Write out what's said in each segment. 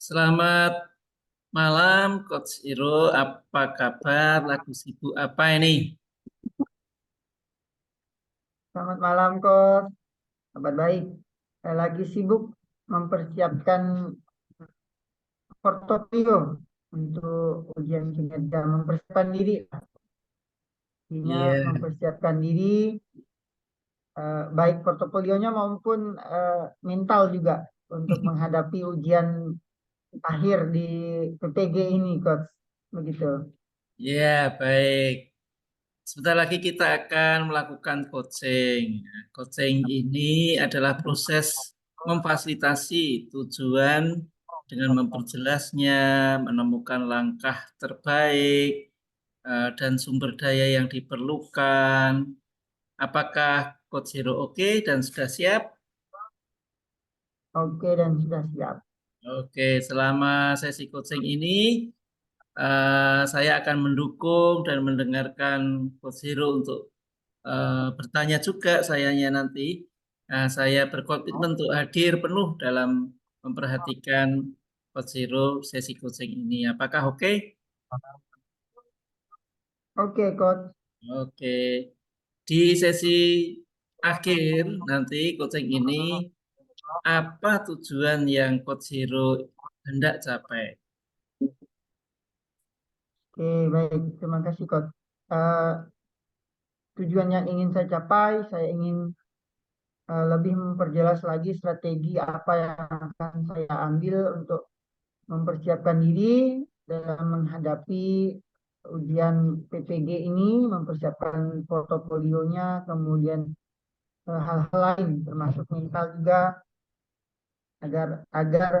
Selamat malam, Coach Iro. Apa kabar? Lagi sibuk apa ini? Selamat malam, Coach. Kabar baik. Saya lagi sibuk mempersiapkan portofolio untuk ujian kinerja, mempersiapkan diri. Artinya Iya, mempersiapkan diri, baik portofolionya maupun mental juga untuk menghadapi ujian akhir di PPG ini, Coach. Begitu. iya, baik. Sebentar lagi kita akan melakukan coaching. Coaching ini adalah proses memfasilitasi tujuan dengan memperjelasnya, menemukan langkah terbaik, dan sumber daya yang diperlukan. Apakah Coach Hero oke dan sudah siap? Oke, dan sudah siap. Oke, selama sesi coaching ini saya akan mendukung dan mendengarkan Coach Hero untuk bertanya juga sayanya nanti. Nah, saya berkomitmen untuk hadir penuh dalam memperhatikan Coach Hero sesi coaching ini. Apakah oke? Oke, Coach. Oke. Di sesi akhir nanti coaching ini, apa tujuan yang Coach Hero hendak capai? Oke, baik. Terima kasih, Coach. Eh, Tujuan yang ingin saya capai, saya ingin lebih memperjelas lagi strategi apa yang akan saya ambil untuk mempersiapkan diri dalam menghadapi ujian PPG ini, mempersiapkan portofolionya, kemudian hal-hal lain termasuk mental juga agar agar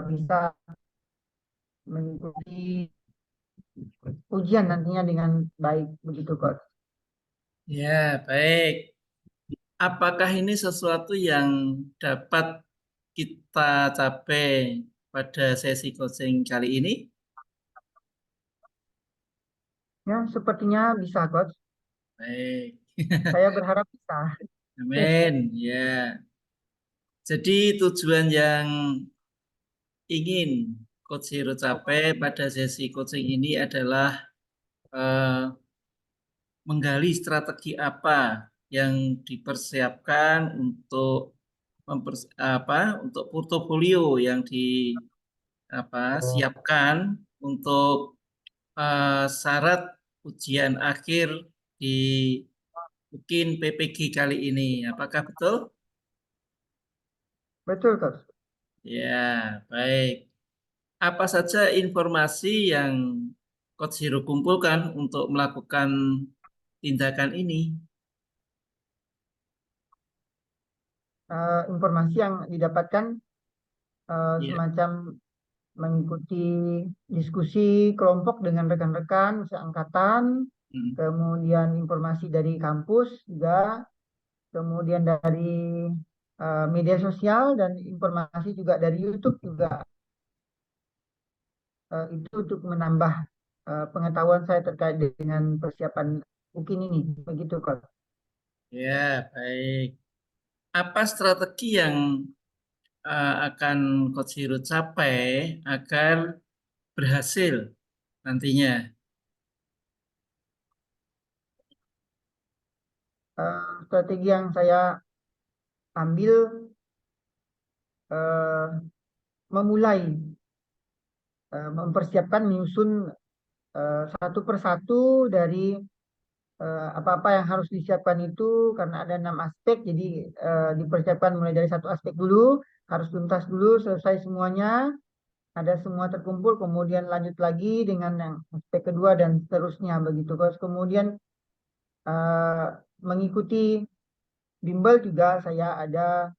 bisa mengikuti ujian nantinya dengan baik begitu, Coach. Ya, baik. Apakah ini sesuatu yang dapat kita capai pada sesi coaching kali ini? Ya, sepertinya bisa, Coach. Baik. Saya berharap bisa. Amin. Ya. Jadi tujuan yang ingin Coach Hero capai pada sesi coaching ini adalah eh, menggali strategi apa yang dipersiapkan untuk untuk portofolio yang siapkan untuk syarat ujian akhir di mungkin PPG kali ini. Apakah betul? Betul, Coach. Ya, baik. Apa saja informasi yang Coach Hero kumpulkan untuk melakukan tindakan ini? Informasi yang didapatkan Ya. semacam mengikuti diskusi kelompok dengan rekan-rekan seangkatan, Hmm. kemudian informasi dari kampus juga, kemudian dari media sosial dan informasi juga dari YouTube juga. Itu untuk menambah pengetahuan saya terkait dengan persiapan UKIN ini. Begitu, Kak. Ya, baik. Apa strategi yang akan Coach Hero capai agar berhasil nantinya? Strategi yang saya ambil eh, memulai mempersiapkan menyusun satu persatu dari apa-apa yang harus disiapkan itu karena ada 6 aspek, jadi dipersiapkan mulai dari satu aspek dulu, harus tuntas dulu, selesai semuanya, ada semua terkumpul, kemudian lanjut lagi dengan yang aspek kedua dan seterusnya begitu. Terus kemudian eh, mengikuti bimbel juga saya ada,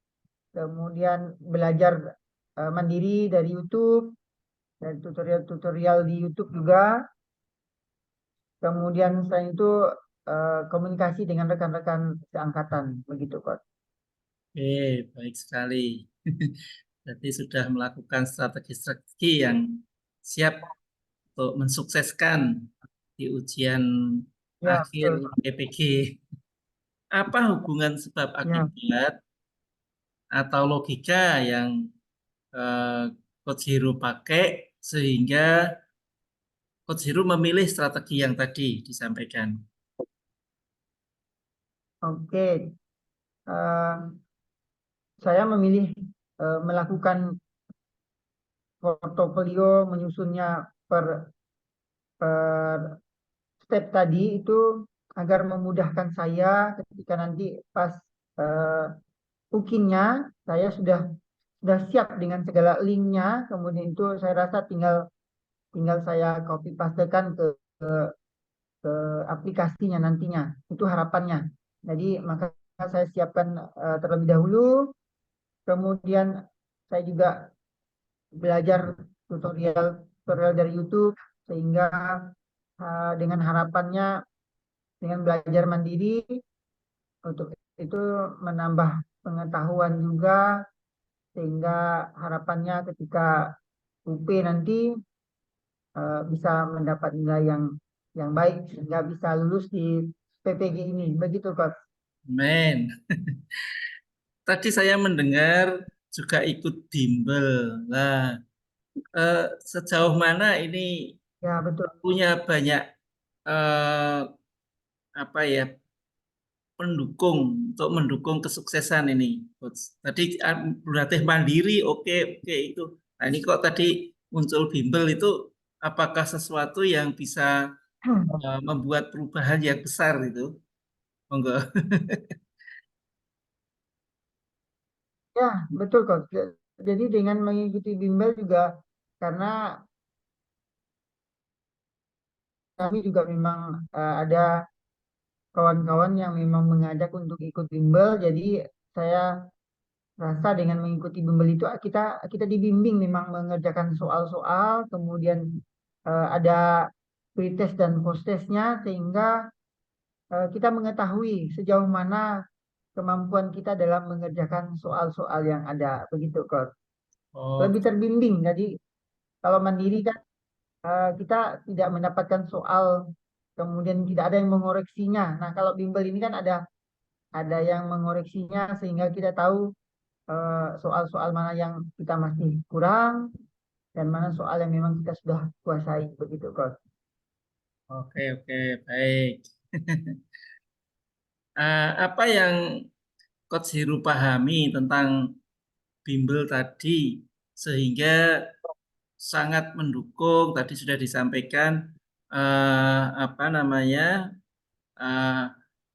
kemudian belajar mandiri dari YouTube, dari tutorial-tutorial di YouTube juga. Kemudian selain itu komunikasi dengan rekan-rekan seangkatan begitu, Coach. Baik sekali. Berarti sudah melakukan strategi-strategi yang siap untuk mensukseskan di ujian Ya, akhir betul. PPG. Apa hubungan sebab Ya, akibat atau logika yang eh, Coach Hero pakai sehingga Coach Hero memilih strategi yang tadi disampaikan. Oke, saya memilih melakukan portofolio menyusunnya per, per step tadi itu agar memudahkan saya ketika nanti pas ukinnya saya sudah siap dengan segala linknya, kemudian itu saya rasa tinggal tinggal saya copy pastekan ke aplikasinya nantinya. Itu harapannya. Jadi maka saya siapkan terlebih dahulu, kemudian saya juga belajar tutorial tutorial dari YouTube sehingga dengan harapannya dengan belajar mandiri untuk itu menambah pengetahuan juga sehingga harapannya ketika UP nanti bisa mendapat nilai yang baik sehingga bisa lulus di PPG ini. Begitu, Coach. Men, tadi saya mendengar juga ikut bimbel. Nah, sejauh mana ini Ya, betul. punya banyak eh, apa ya pendukung untuk mendukung kesuksesan ini, Coach. Tadi berlatih mandiri, oke oke itu. Nah ini kok tadi muncul bimbel itu, apakah sesuatu yang bisa membuat perubahan yang besar itu? Monggo. Ya, betul, Coach. Jadi dengan mengikuti bimbel juga karena kami juga memang ada kawan-kawan yang memang mengajak untuk ikut bimbel. Jadi saya rasa dengan mengikuti bimbel itu kita kita dibimbing memang mengerjakan soal-soal, kemudian ada pretest dan post-testnya sehingga kita mengetahui sejauh mana kemampuan kita dalam mengerjakan soal-soal yang ada. Begitu, Coach. Oh, Lebih terbimbing. Jadi kalau mandiri kan kita tidak mendapatkan soal, kemudian tidak ada yang mengoreksinya. Nah, kalau bimbel ini kan ada yang mengoreksinya sehingga kita tahu soal-soal mana yang kita masih kurang dan mana soal yang memang kita sudah kuasai. Begitu, Coach. oke oke baik. Apa yang Coach Heru pahami tentang bimbel tadi sehingga sangat mendukung, tadi sudah disampaikan apa namanya, eh,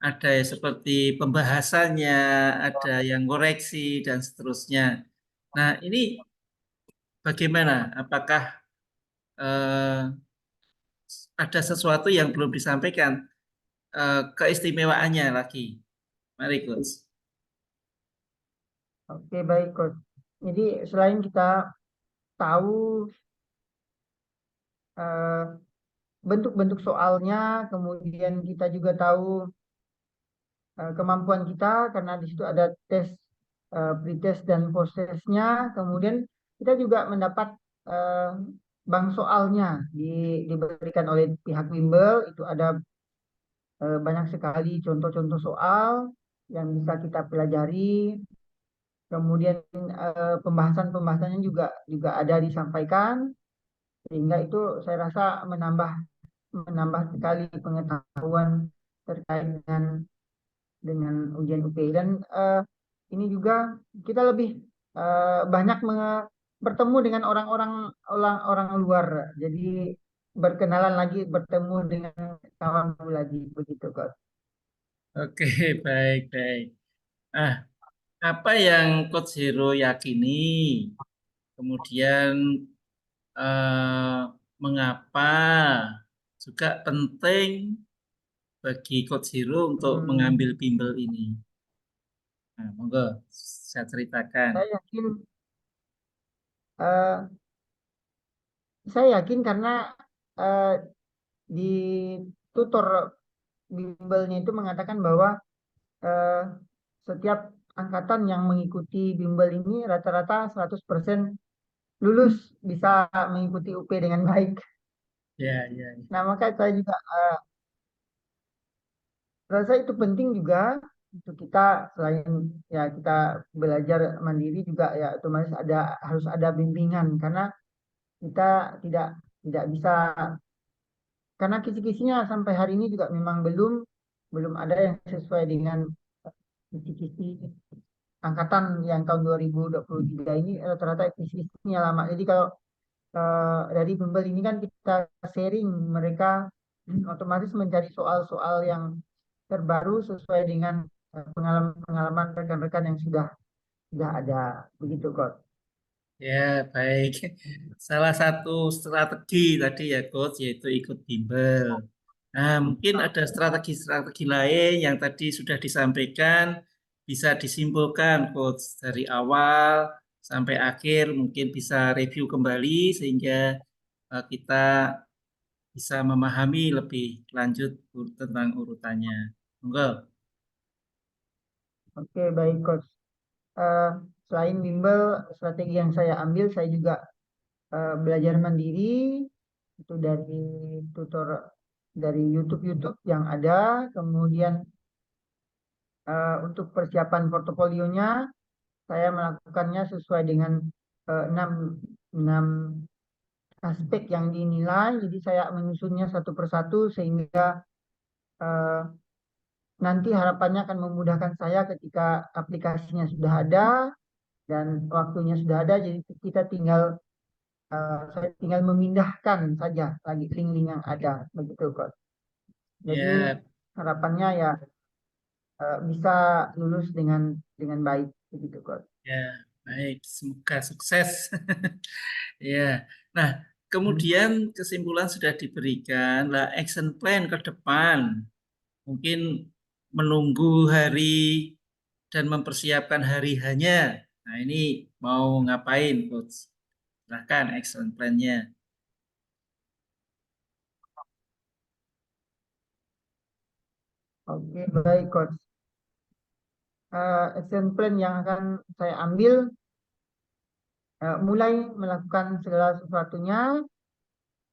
ada ya seperti pembahasannya, ada yang koreksi dan seterusnya. Nah ini bagaimana? Apakah eh, ada sesuatu yang belum disampaikan, keistimewaannya lagi? Mari Coach. Oke, baik, Coach. Jadi selain kita tahu eh, bentuk-bentuk soalnya, kemudian kita juga tahu kemampuan kita karena di situ ada tes pretest dan post testnya. Kemudian kita juga mendapat eh, bank soalnya diberikan oleh pihak bimbel. Itu ada banyak sekali contoh-contoh soal yang bisa kita pelajari. Kemudian pembahasan-pembahasannya juga juga ada disampaikan sehingga itu saya rasa menambah menambah sekali pengetahuan terkait dengan ujian UPI dan ini juga kita lebih banyak bertemu dengan orang-orang luar, jadi berkenalan lagi, bertemu dengan kawan baru lagi, begitu, Coach. Oke, baik, baik. Ah, apa yang Coach Hero yakini, kemudian eh, mengapa juga penting bagi Coach Hero untuk mengambil Hmm, bimbel ini? Nah, monggo saya ceritakan. saya yakin eh, saya yakin karena eh, di tutor bimbelnya itu mengatakan bahwa eh, setiap angkatan yang mengikuti bimbel ini rata-rata 100% lulus bisa mengikuti UP dengan baik. Ya, ya, ya. Nah, maka saya juga rasa itu penting juga untuk kita selain ya kita belajar mandiri juga ya otomatis harus ada bimbingan karena kita tidak tidak bisa karena kisi-kisinya sampai hari ini juga memang belum belum ada yang sesuai dengan kisi-kisi angkatan yang tahun 2023 ini rata-rata kisi-kisinya lama. Jadi kalau dari bimbel ini kan kita sharing mereka otomatis mencari soal-soal yang terbaru sesuai dengan pengalaman-pengalaman rekan-rekan yang sudah ada begitu kok. Ya, baik. Salah satu strategi tadi ya, Coach, yaitu ikut bimbel. Nah, mungkin ada strategi-strategi lain yang tadi sudah disampaikan, bisa disimpulkan, Coach, dari awal sampai akhir, mungkin bisa review kembali sehingga kita bisa memahami lebih lanjut tentang urutannya. Monggo. Oke, baik coach. Eh, Selain bimbel, strategi yang saya ambil, saya juga belajar mandiri itu dari tutor dari YouTube yang ada. Kemudian untuk persiapan portofolionya, saya melakukannya sesuai dengan enam enam aspek yang dinilai. Jadi saya menyusunnya satu persatu sehingga eh, nanti harapannya akan memudahkan saya ketika aplikasinya sudah ada dan waktunya sudah ada. Jadi kita saya tinggal memindahkan saja lagi link-link yang ada begitu kok. Jadi Ya, harapannya ya bisa lulus dengan baik begitu kok. ya, baik. Semoga sukses. Ya. Nah, kemudian kesimpulan sudah diberikan. Lah, action plan ke depan. Mungkin menunggu hari dan mempersiapkan hari hanya. Nah, ini mau ngapain, Coach? Silahkan action plan-nya. Oke, baik coach. Action plan yang akan saya ambil mulai melakukan segala sesuatunya,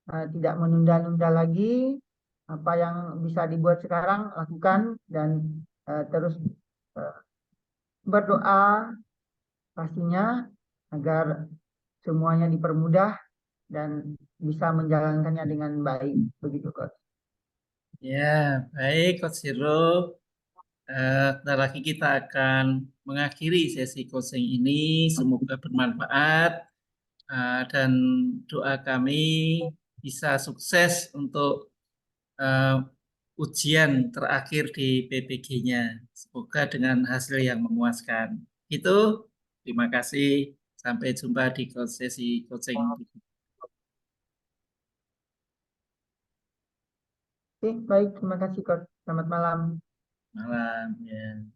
tidak menunda-nunda lagi. Apa yang bisa dibuat sekarang lakukan dan terus eh, berdoa pastinya agar semuanya dipermudah dan bisa menjalankannya dengan baik. Begitu, Coach. Ya, baik, Coach Hero. Bentar lagi kita akan mengakhiri sesi coaching ini. Semoga bermanfaat dan doa kami bisa sukses untuk eh, ujian terakhir di PPG-nya. Semoga dengan hasil yang memuaskan. Itu, terima kasih. Sampai jumpa di sesi coaching berikutnya. Oke, baik. Terima kasih, Coach. Selamat malam. Malam. Ya.